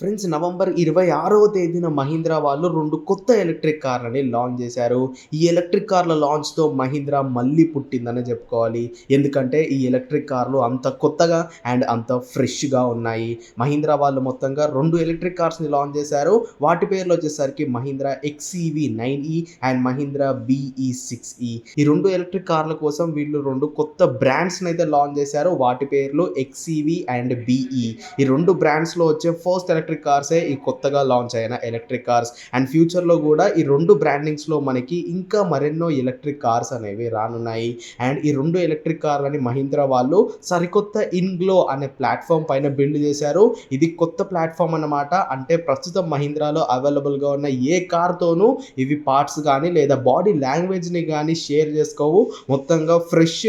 Friends November 26వ తేదీన మహీంద్రా వాళ్ళు 2 కొత్త ఎలక్ట్రిక్ కార్లని లాంచ్ చేశారు. ఈ ఎలక్ట్రిక్ కార్ల లాంచ్‌తో మహీంద్రా మళ్ళీ పుట్టిందనే చెప్పుకోవాలి. ఎందుకంటే ఈ ఎలక్ట్రిక్ కార్లు అంత కొత్తగా అండ్ అంత ఫ్రెష్‌గా ఉన్నాయి. మహీంద్రా వాళ్ళు మొత్తంగా 2 ఎలక్ట్రిక్ కార్స్‌ని లాంచ్ చేశారు. వాటి పేర్లు వచ్చేసరికి Mahindra XEV 9e and Mahindra BE 6e. ఈ 2 ఎలక్ట్రిక్ కార్ల కోసం వీళ్ళు 2 కొత్త బ్రాండ్స్‌ని అయితే లాంచ్ చేశారు. వాటి పేర్లు ఎక్స్‌ఈవీ అండ్ బీఈ. ఈ 2 బ్రాండ్స్‌లో వచ్చే ఫస్ట్ ఎలక్ట్రిక్ కార్సే ఈ కొత్తగా లాంచ్ అయిన ఎలక్ట్రిక్ కార్స్. అండ్ ఫ్యూచర్‌లో కూడా ఈ 2 బ్రాండింగ్స్‌లో మనకి ఇంకా మరెన్నో ఎలక్ట్రిక్ కార్స్ అనేవి రానున్నాయి. అండ్ ఈ 2 ఎలక్ట్రిక్ కార్లని మహీంద్రా వాళ్ళు సరికొత్త ఇన్‌గ్లో అనే ప్లాట్‌ఫామ్ పైన బిల్డ్ చేశారు. ఇది కొత్త ప్లాట్‌ఫామ్ అన్నమాట. అంటే ప్రస్తుతం మహీంద్రాలో అవైలబుల్‌గా ఉన్న ఏ కార్‌తోనూ ఇవి పార్ట్స్ గానీ లేదా బాడీ లాంగ్వేజ్‌ని గానీ షేర్ చేసుకోవు. మొత్తంగా ఫ్రెష్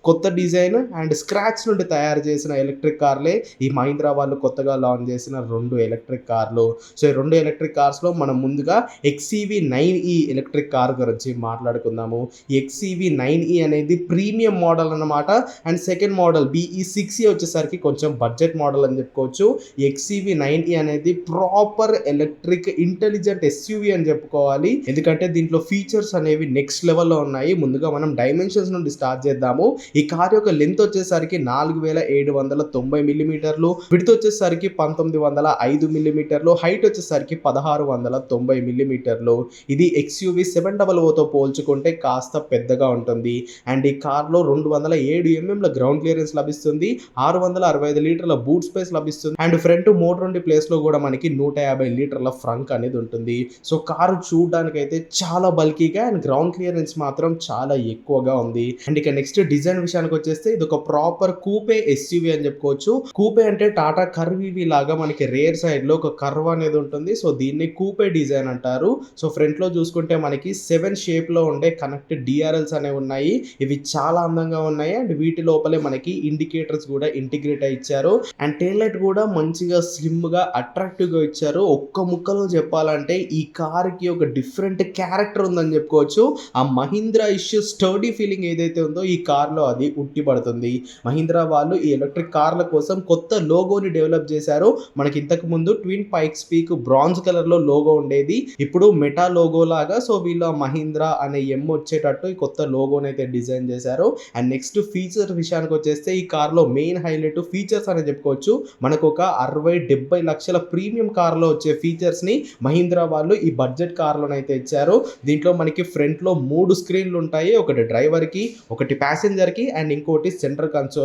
కొత్త డిజైన్ అండ్ స్క్రాచ్ నుండి తయారు చేసిన ఎలక్ట్రిక్ కార్లే ఈ మహీంద్రా వాళ్ళు కొత్తగా లాంచ్ చేసిన 2 ఎలక్ట్రిక్ కార్లు. సో ఈ 2 ఎలక్ట్రిక్ కార్స్‌లో మనం ముందుగా ఎక్స్‌ఈవీ 9e ఎలక్ట్రిక్ కార్ గురించి మాట్లాడుకుందాము. ఈ ఎక్స్‌ఈవీ 9e అనేది ప్రీమియం మోడల్ అన్నమాట. And second model BE 6e వచ్చేసరికి కొంచెం బడ్జెట్ మోడల్ అని చెప్పుకోవచ్చు. ఈ ఎక్స్‌ఈవీ 9e అనేది ప్రాపర్ ఎలక్ట్రిక్ ఇంటెలిజెంట్ ఎస్యూవీ అని చెప్పుకోవాలి. ఎందుకంటే దీంట్లో ఫీచర్స్ అనేవి నెక్స్ట్ లెవెల్‌లో ఉన్నాయి. ముందుగా మనం డైమెన్షన్స్ నుండి స్టార్ట్ చేద్దాము. ఈ కార్ యొక్క లెంత్ వచ్చేసరికి 4790 మిల్లీమీటర్లు, విడ్త్ వచ్చేసరికి 1905 మిల్లీమీటర్లు, హైట్ వచ్చేసరికి 1690 మిల్లీమీటర్లు. ఇది ఎక్స్యూవీ 700తో పోల్చుకుంటే కాస్త పెద్దగా ఉంటుంది. అండ్ ఈ కార్లో 207 ఎంఎంల గ్రౌండ్ క్లియరెన్స్ లభిస్తుంది, 665 లీటర్ల బూట్ స్పేస్ లభిస్తుంది. అండ్ ఫ్రంట్ మోటర్ ఉండి ప్లేస్ లో కూడా మనకి 150 లీటర్ల ఫ్రంక్ అనేది ఉంటుంది. సో కారు చూడడానికి అయితే చాలా బల్కీగా అండ్ గ్రౌండ్ క్లియరెన్స్ మాత్రం చాలా ఎక్కువగా ఉంది. అండ్ ఇక నెక్స్ట్ డిజైన్ విషయానికి వచ్చేస్తే ఇది ఒక ప్రాపర్ కూపే ఎస్యూవీ అని చెప్పుకోవచ్చు. కూపే అంటే టాటా కర్వీవీ లాగా మనకి రేర్ సైడ్ లో ఒక కర్వ్ అనేది ఉంటుంది. సో దీన్ని కూపే డిజైన్ అంటారు. సో ఫ్రంట్ లో చూసుకుంటే మనకి 7 షేప్ లో ఉండే కనెక్టెడ్ డిఆర్ఎల్స్ అనేవి ఉన్నాయి. ఇవి చాలా అందంగా ఉన్నాయి. అండ్ వీటి లోపలే మనకి ఇండికేటర్స్ కూడా ఇంటిగ్రేట్ అయి ఇచ్చారు. అండ్ టెయిల్ లైట్ కూడా మంచిగా స్లిమ్ గా అట్రాక్టివ్ గా ఇచ్చారు. ఒక్క ముక్కలో చెప్పాలంటే ఈ కార్ కి ఒక డిఫరెంట్ క్యారెక్టర్ ఉందని చెప్పుకోవచ్చు. ఆ మహీంద్రా ఇష్యూ స్టర్డీ ఫీలింగ్ ఏదైతే ఉందో ఈ కార్ లో అది ఉట్టిపడుతుంది. మహీంద్రా వాళ్ళు ఈ ఎలక్ట్రిక్ కార్ల కోసం కొత్త లోగోని డెవలప్ చేశారు. మనకి ఇంతకు ముందు ట్విన్ పైక్స్ పీక్ బ్రాంజ్ కలర్ లో లోగో ఉండేది. ఇప్పుడు మెటా లోగో లాగా సో వీళ్ళు మహీంద్రా అనే ఎం వచ్చేటట్టు ఈ కొత్త లోగోని అయితే డిజైన్ చేశారు. అండ్ నెక్స్ట్ ఫీచర్ విషయానికి వచ్చేస్తే ఈ కార్ లో మెయిన్ హైలైట్ ఫీచర్స్ అని చెప్పుకోవచ్చు. మనకు ఒక 60-70 లక్షల ప్రీమియం కార్ లో వచ్చే ఫీచర్స్ ని మహీంద్రా వాళ్ళు ఈ బడ్జెట్ కార్లోనైతే ఇచ్చారు. దీంట్లో మనకి ఫ్రంట్ లో 3 స్క్రీన్లు ఉంటాయి. ఒకటి డ్రైవర్ కి, ఒకటి ప్యాసింజర్ కి అండ్ ఇంకోటి సెంటర్ కన్సోల్.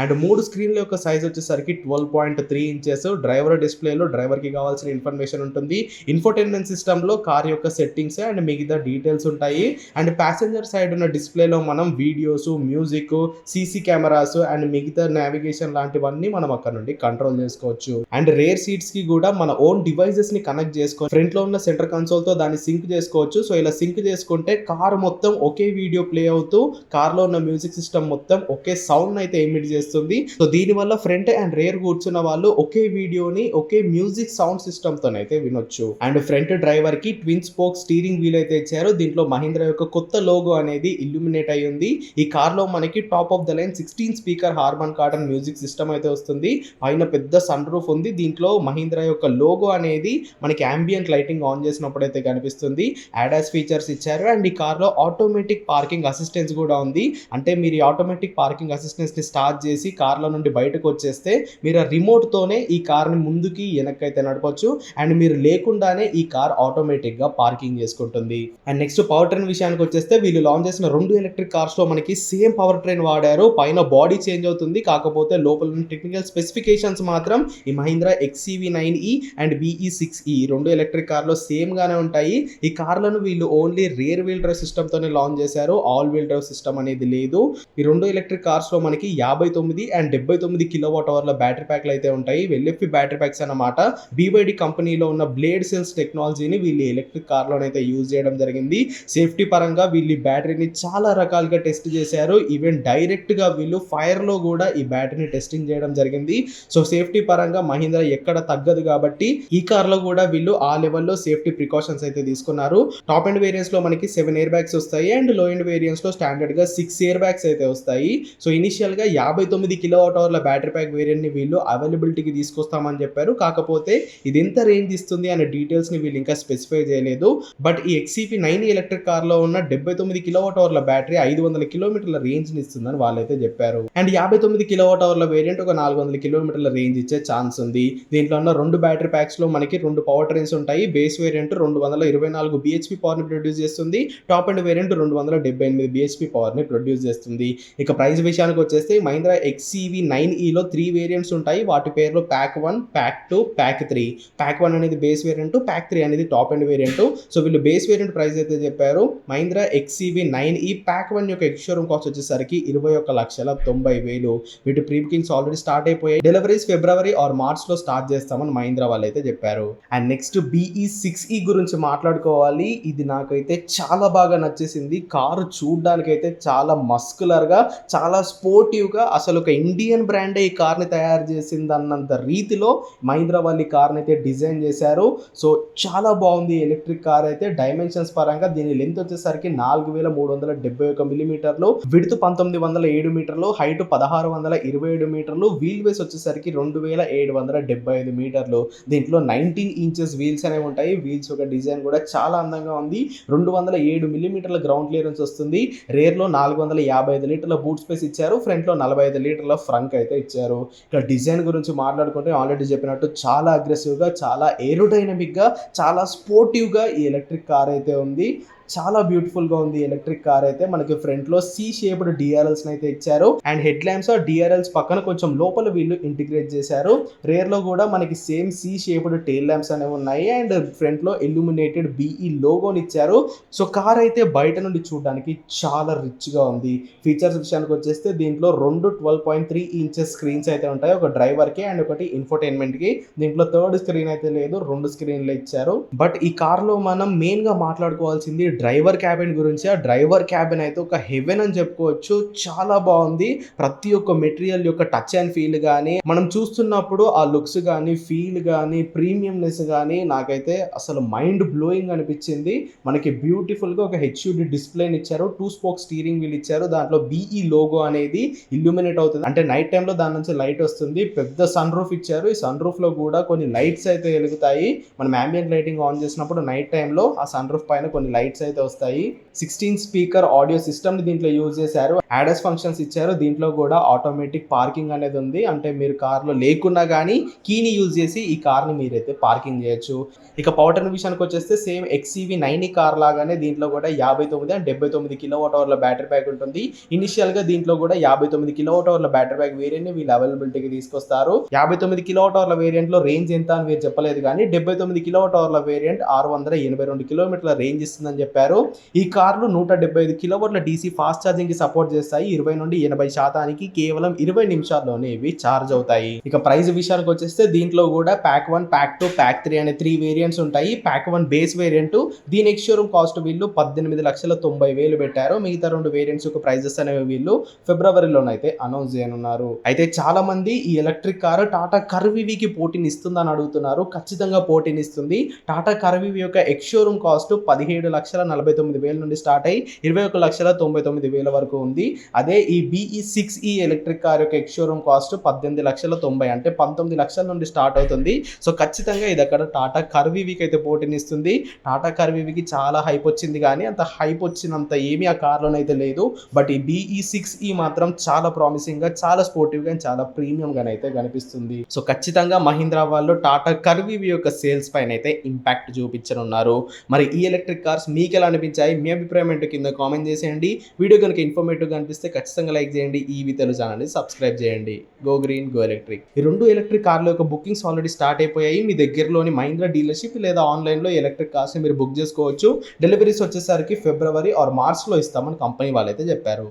అండ్ 3 స్క్రీన్ల యొక్క సైజ్ వచ్చేసరికి 12.3 ఇంచెస్. డ్రైవర్ డిస్ప్లేలో డ్రైవర్ కి కావాల్సిన ఇన్ఫర్మేషన్ ఉంటుంది. ఇన్ఫోటైన్మెంట్ సిస్టమ్ లో కార్ యొక్క సెట్టింగ్స్ అండ్ మిగతా డీటెయిల్స్ ఉంటాయి. అండ్ ప్యాసింజర్ సైడ్ ఉన్న డిస్ప్లేలో మనం videos, music, CC cameras and మిగతా నావిగేషన్ లాంటివన్నీ మనం అక్కడ నుండి కంట్రోల్ చేసుకోవచ్చు. అండ్ రేర్ సీట్స్ కి కూడా మన ఓన్ డివైసెస్ ని కనెక్ట్ చేసుకొని ఫ్రంట్ లో ఉన్న సెంటర్ కన్సోల్ తో దాన్ని సింక్ చేసుకోవచ్చు. సో ఇలా సింక్ చేసుకుంటే కార్ మొత్తం ఒకే వీడియో ప్లే అవుతూ కార్ లో ఉన్న మ్యూజిక్ సిస్టమ్ మొత్తం ఒకే సౌండ్ అయితే ఎమిట్ చేస్తుంది. సో దీని వల్ల ఫ్రంట్ అండ్ రేర్ కూర్చున్న వాళ్ళు ఒకే వీడియోని ఒకే మ్యూజిక్ సౌండ్ సిస్టమ్ తోనైతే వినొచ్చు. అండ్ ఫ్రంట్ డ్రైవర్ కి ట్విన్ స్పోక్ స్టీరింగ్ వీల్ అయితే ఇచ్చారు. దీంట్లో మహీంద్రా యొక్క కొత్త లోగో అనేది ఇల్యూమినేట్ అయి ఉంది. ఈ కార్ లో మనకి top of the line 16 speaker Harman cordon music system అయితే వస్తుంది. పైన పెద్ద సన్ రూఫ్ ఉంది. దీంట్లో మహీంద్రా యొక్క లోగో అనేది మనకి అంబియంట్ లైటింగ్ ఆన్ చేసినప్పుడు అయితే కనిపిస్తుంది. ADAS ఫీచర్స్ ఇచ్చారు. అండ్ ఈ కార్ లో ఆటోమేటిక్ పార్కింగ్ అసిస్టెన్స్ కూడా ఉంది. అంటే మీరు ఆటోమేటిక్ పార్కింగ్ అసిస్టెన్స్ ని స్టార్ట్ చేసి కార్లో నుండి బయటకు వచ్చేస్తే మీరు ఆ రిమోట్ తోనే ఈ కార్ ని ముందుకి వెనక్కి అయితే నడపొచ్చు. అండ్ మీరు లేకుండానే ఈ కార్ ఆటోమేటిక్ గా పార్కింగ్ చేసుకుంటుంది. అండ్ నెక్స్ట్ పవర్ ట్రైన్ విషయానికి వచ్చేస్తే వీళ్ళు లాంచ్ చేసిన 2 ఎలక్ట్రిక్ కార్స్ లో మనకి సేమ్ పవర్ ట్రైన్ వాడారు. పైన బాడీ చేంజ్ అవుతుంది. కాకపోతే లోపల ఉన్న టెక్నికల్ స్పెసిఫికేషన్స్ మాత్రం ఈ Mahindra XEV 9e and BE 6e 2 electric కార్లో సేమ్ గానే ఉంటాయి. ఈ కార్లను వీళ్ళు only rear wheel drive system తోనే లాంచ్ చేశారు. ఆల్ వీల్ డ్రైవ్ సిస్టమ్ అనేది లేదు. ఈ 2 ఎలక్ట్రిక్ కార్స్ లో మనకి 59 అండ్ 79 కిలోవాట్ అవర్ల బ్యాటరీ ప్యాక్లు అయితే ఉంటాయి. ఎల్ఎఫ్పి బ్యాటరీ ప్యాక్స్ అన్నమాట. బీవైడి కంపెనీలో ఉన్న బ్లేడ్ సెల్స్ టెక్నాలజీని వీళ్ళు ఎలక్ట్రిక్ కార్లోనైతే యూజ్ చేయడం జరిగింది. సేఫ్టీ పరంగా వీళ్ళు బ్యాటరీని చాలా రకాలుగా టెస్ట్ చేశారు. ఈవెన్ డైరెక్ట్ గా వీళ్ళు ఫైర్ లో కూడా ఈ బ్యాటరీని టెస్టింగ్ చేయడం జరిగింది. సో సేఫ్టీ పరంగా మహీంద్రా ఎక్కడ తగ్గదు కాబట్టి ఈ కార్ లో కూడా వీళ్ళు ఆ లెవెల్లో సేఫ్టీ ప్రికాషన్స్ అయితే తీసుకున్నారు. టాప్ ఎండ్ వేరియంట్స్ లో మనకి 7 ఎయిర్ బ్యాగ్స్ వస్తాయి. అండ్ లో ఎండ్ వేరియంట్స్ లో స్టాండర్డ్ గా 6 ఎయిర్ బ్యాగ్స్ అయితే అయితే వస్తాయి. సో ఇనిషియల్గా 59 కిలోవాట్ అవర్ల బ్యాటరీ ప్యాక్ వేరియంట్ని వీళ్ళు అవైలబిలిటీకి తీసుకొస్తామని చెప్పారు. కాకపోతే ఇది ఎంత రేంజ్ ఇస్తుంది అనే డీటెయిల్స్ని వీళ్ళు ఇంకా స్పెసిఫై చేయలేదు. బట్ ఈ XEV9 ఎలక్ట్రిక్ కార్లో ఉన్న 79 కిలోవాట్ అవర్ల బ్యాటరీ 500 కిలోమీటర్ల రేంజ్ని ఇస్తుందని వాళ్ళైతే చెప్పారు. అండ్ 59 కిలోవాట్ అవర్ల వేరియంట్ ఒక 400 కిలోమీటర్ల రేంజ్ ఇచ్చే ఛాన్స్ ఉంది. దీంట్లో ఉన్న 2 బ్యాటరీ ప్యాక్స్లో మనకి 2 పవర్ ట్రైన్స్ ఉంటాయి. బేస్ వేరియంట్ 224 BHP పవర్ని ప్రొడ్యూస్ చేస్తుంది. టాప్ అండ్ వేరియంట్ 278 BHP పవర్ని ప్రొడ్యూస్ చేస్తుంది. ఇక ప్రైస్ విషయానికి వచ్చేస్తే మహీంద్రా XEV9eలో 3 వేరియంట్స్ ఉంటాయి. వాటి పేర్లు ప్యాక్ 1, ప్యాక్ 2, ప్యాక్ 3. ప్యాక్ 1 అనేది బేస్ వేరియంట్, ప్యాక్ 3 అనేది టాప్ అండ్ వేరియంట్. సో వీళ్ళు బేస్ వేరియంట్ ప్రైస్ అయితే చెప్పారు. మహీంద్రా XEV9e ప్యాక్ 1 యొక్క ఎక్స్షోరూమ్ కాస్ట్ వచ్చేసరికి 21,90,000. వీటి ప్రీ బుకింగ్స్ ఆల్రెడీ స్టార్ట్ అయిపోయాయి. డెలివరీస్ ఫిబ్రవరి ఆర్ మార్చ్ లో స్టార్ట్ చేస్తామని మహీంద్రా వాళ్ళు అయితే చెప్పారు. అండ్ నెక్స్ట్ BE6e గురించి మాట్లాడుకోవాలి. ఇది నాకైతే చాలా బాగా నచ్చేసింది. కారు చూడడానికి అయితే చాలా మస్కులర్ గా, చాలా స్పోర్టివ్ గా, అసలు ఒక ఇండియన్ బ్రాండే ఈ కార్ని తయారు చేసింది అన్నంత రీతిలో మహీంద్రా వాళ్ళు ఈ కార్ని అయితే డిజైన్ చేశారు. సో చాలా బాగుంది ఎలక్ట్రిక్ కార్ అయితే. డైమెన్షన్స్ పరంగా దీని లెంత్ వచ్చేసరికి 4371 మిల్లీమీటర్లు, విడ్త్ 1907 మీటర్లు, హైట్ 1627 మీటర్లు, వీల్ బేస్ వచ్చేసరికి 2775 మీటర్లు. దీంట్లో 19 ఇంచెస్ వీల్స్ అనేవి ఉంటాయి. వీల్స్ ఒక డిజైన్ కూడా చాలా అందంగా ఉంది. 207 మిల్లీమీటర్ల గ్రౌండ్ క్లియరెన్స్ వస్తుంది. రేర్ లో 455 లీటర్ల బూట్ స్పేస్ ఇచ్చారు. ఫ్రంట్ లో 45 లీటర్ల ఫ్రంక్ అయితే ఇచ్చారు. ఇక్కడ డిజైన్ గురించి మాట్లాడుకుంటే ఆల్రెడీ చెప్పినట్టు చాలా అగ్రెసివ్ గా, చాలా ఏరోడైనమిక్ గా, చాలా స్పోర్టివ్ గా ఈ ఎలక్ట్రిక్ కార్ అయితే ఉంది. చాలా బ్యూటిఫుల్ గా ఉంది ఎలక్ట్రిక్ కార్ అయితే. మనకి ఫ్రంట్ లో సి షేప్డ్ డిఆర్ఎల్స్ అయితే ఇచ్చారు. అండ్ హెడ్ ల్యాంప్స్ డిఆర్ఎల్స్ పక్కన కొంచెం లోపల వీళ్ళు ఇంటిగ్రేట్ చేశారు. రేర్ లో కూడా మనకి same C shaped tail lamps అనేవి ఉన్నాయి. అండ్ ఫ్రంట్ లో ఇల్యూమినేటెడ్ BE లోగోని ఇచ్చారు. సో కార్ అయితే బయట నుండి చూడడానికి చాలా రిచ్ గా ఉంది. ఫీచర్స్ విషయానికి వచ్చేస్తే దీంట్లో 2 12.3 ఇంచెస్ స్క్రీన్స్ అయితే ఉంటాయి. ఒక డ్రైవర్ కి అండ్ ఒకటి ఇన్ఫోటైన్మెంట్ కి. దీంట్లో థర్డ్ స్క్రీన్ అయితే లేదు, 2 స్క్రీన్లు ఇచ్చారు. బట్ ఈ కార్ లో మనం మెయిన్ గా మాట్లాడుకోవాల్సింది డ్రైవర్ క్యాబిన్ గురించి. ఆ డ్రైవర్ క్యాబిన్ అయితే ఒక హెవెన్ అని చెప్పుకోవచ్చు. చాలా బాగుంది. ప్రతి ఒక్క మెటీరియల్ యొక్క టచ్ అండ్ ఫీల్ కానీ, మనం చూస్తున్నప్పుడు ఆ లుక్స్ కానీ, ఫీల్ కానీ, ప్రీమియంనెస్ కానీ నాకైతే అసలు మైండ్ బ్లోయింగ్ అనిపించింది. మనకి బ్యూటిఫుల్ గా ఒక HUD డిస్ప్లేని ఇచ్చారు. 2 స్పోక్ స్టీరింగ్ వీల్ ఇచ్చారు. దాంట్లో BE లోగో అనేది ఇల్యూమినేట్ అవుతుంది. అంటే నైట్ టైంలో దాని నుంచి లైట్ వస్తుంది. పెద్ద సన్ రూఫ్ ఇచ్చారు. ఈ సన్ రూఫ్ లో కూడా కొన్ని లైట్స్ అయితే వెలుగుతాయి. మనం ambient లైటింగ్ ఆన్ చేసినప్పుడు నైట్ టైంలో ఆ సన్ రూఫ్ పైన కొన్ని లైట్స్ అయితే వస్తాయి. 16 స్పీకర్ ఆడియో సిస్టమ్ ని దీంట్లో యూజ్ చేశారు. ADAS ఫంక్షన్స్ ఇచ్చారు. దీంట్లో కూడా ఆటోమేటిక్ పార్కింగ్ అనేది ఉంది. అంటే మీరు కార్ లో లేకున్నా కానీ కీని యూజ్ చేసి ఈ కార్ ని మీరైతే పార్కింగ్ చేయొచ్చు. ఇక పవర్ ట్రైన్ విషయానికి వచ్చేస్తే సేమ్ XEV9 కార్ లాగానే దీంట్లో కూడా 59 అండ్ 79 కిలోవాట్ అవర్ల బ్యాటరీ ప్యాక్ ఉంటుంది. ఇనిషియల్ గా దీంట్లో కూడా 59 కిలోవాట్ అవర్ల బ్యాటరీ ప్యాక్ వేరియంట్ ని వీళ్ళు అవైలబిలిటీకి తీసుకొస్తారు. 59 కిలోవాట్ అవర్ల వేరియంట్ లో రేంజ్ ఎంత అని మీరు చెప్పలేదు కానీ 79 కిలోవాట్ అవర్ల వేరియంట్ 682 కిలోమీటర్ల రేంజ్ ఇస్తుందని చెప్పారు. ఈ కార్లు 175 కిలోవాట్ల DC ఫాస్ట్ ఛార్జింగ్ కి సపోర్ట్ చేస్తాయి. 20 నుండి 80% కేవలం 20 నిమిషాల్లోనే ఇవి ఛార్జ్ అవుతాయి. ఇక ప్రైస్ విషయానికి వచ్చేస్తే దీంట్లో కూడా ప్యాక్ 1, ప్యాక్ 2, ప్యాక్ 3 అనే 3 వేరియంట్స్ ఉంటాయి. ప్యాక్ 1 బేస్ వేరియంట్, దీని ఎక్స్ షోరూమ్ కాస్ట్ వీళ్ళు 18,90,000 పెట్టారు. మిగతా 2 వేరియంట్స్ యొక్క ప్రైజెస్ అనేవి వీళ్ళు ఫిబ్రవరిలోనైతే అనౌన్స్ చేయనున్నారు. అయితే చాలా మంది ఈ ఎలక్ట్రిక్ కార్ టాటా కర్వివికి పోటీని ఇస్తుందని అడుగుతున్నారు. ఖచ్చితంగా పోటీని ఇస్తుంది. టాటా కర్వివి యొక్క ఎక్స్ షోరూమ్ కాస్ట్ 17,49,000 నుండి స్టార్ట్ అయ్యి 21,99,000 వరకు ఉంది. అదే ఈ BE6e ఎలక్ట్రిక్ కార్ యొక్క ఎక్స్ షోరూమ్ కాస్ట్ 18,90,000 అంటే 19 లక్షల నుండి స్టార్ట్ అవుతుంది. సో ఖచ్చితంగా ఇది అక్కడ టాటా కర్వివికి అయితే పోటీనిస్తుంది. టాటా కర్వివికి చాలా హైప్ వచ్చింది కానీ అంత హైప్ వచ్చినంత ఏమీ ఆ కార్లోనైతే లేదు. బట్ ఈ BE6e మాత్రం చాలా ప్రామిసింగ్ గా, చాలా స్పోర్టివ్ గా, చాలా ప్రీమియం గానైతే కనిపిస్తుంది. సో ఖచ్చితంగా మహీంద్రా వాళ్ళు టాటా కర్వివి యొక్క సేల్స్ పైన అయితే ఇంపాక్ట్ చూపించనున్నారు. మరి ఈ ఎలక్ట్రిక్ కార్స్ మీకు ఎలా అనిపించాయి? మీ అభిప్రాయం ఏంటో కింద కామెంట్ చేసేయండి. వీడియో కనుక ఇన్ఫర్మేటివ్ గా అనిపిస్తే ఖచ్చితంగా లైక్ చేయండి. ఈవీ తెలుగు ఛానల్ని సబ్స్క్రైబ్ చేయండి. Go green go electric. ఈ 2 ఎలక్ట్రిక్ కార్ల యొక్క బుకింగ్స్ ఆల్రెడీ స్టార్ట్ అయిపోయాయి. మీ దగ్గరలోని మహీంద్రా డీలర్షిప్ లేదా ఆన్లైన్ లో ఎలక్ట్రిక్ కార్స్ ని మీరు బుక్ చేసుకోవచ్చు. డెలివరీస్ వచ్చేసరికి ఫిబ్రవరి ఆర్ మార్చ్ లో ఇస్తామని కంపెనీ వాళ్ళైతే చెప్పారు.